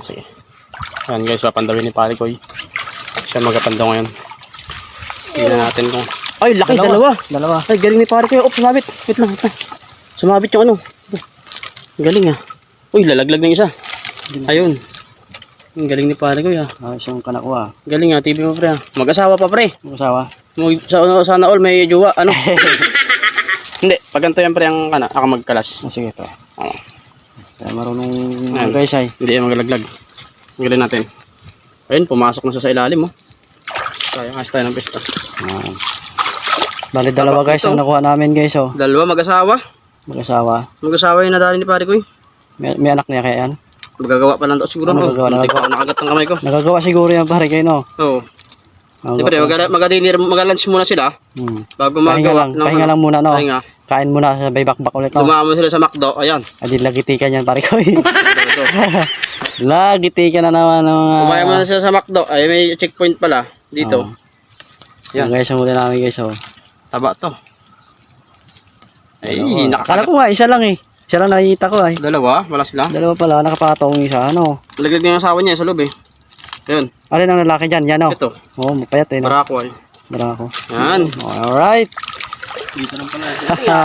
Sige. Ayan guys, papandawin ni pare Koy. Siya magapando ngayon. Tingnan natin kung... Ay, laki, dalawa. Ay, galing ni pare Koy. Oh, sumabit. Wait lang. Sumabit yung ano. Galing ah. Uy, lalaglag ng isa. Ayun. Ang galing ni pare Koy ah. Isang kanako ah. Galing ah, TV mo pre ah. Mag-asawa pa pre. Mag-asawa? Sana all may jowa, ano? Hindi, pag ganito yan pre ang ako magkalas. Sige to. Oo. Kaya marunong guys ay. Hindi yan magalaglag. Ang galing natin. Ayun, pumasok na siya sa ilalim oh. Kaya ngas tayo ng pista. Bali dalawa guys ang nakuha namin guys oh. Dalawa mag-asawa. Mag-asawa yung nadali ni pare Koy. May anak niya kaya yan? Magagawa pa lang daw siguro. Nakagat ang kamay ko. Nagagawa siguro yan pare Koy no? Oo. Di pre, mag-lunch muna sila. Bago magawa. Pahinga lang muna no? Pahinga. Kain muna sa baybakbak ulit no? Dumamo sila sa McDo, ayan. Adi lagitikan yan pare Koy. Lagitikan na naman ng mga... Kumaya muna sila sa McDo. Ay may checkpoint pala dito. Yan guys, ang muli namin guys oh. Taba to. Ay, nakakala ko nga, isa lang eh. Isa lang nakikita ko ay. Dalawa? Wala sila? Dalawa pala, nakapatong isa, ano. Laglag niya yung asawa niya sa loob eh. Ayun. Alin ang lalaki dyan? Yan o. Ito. Oo, mapayat eh. Barako ay. Barako. Yan. Alright. Dito lang pala. Haha.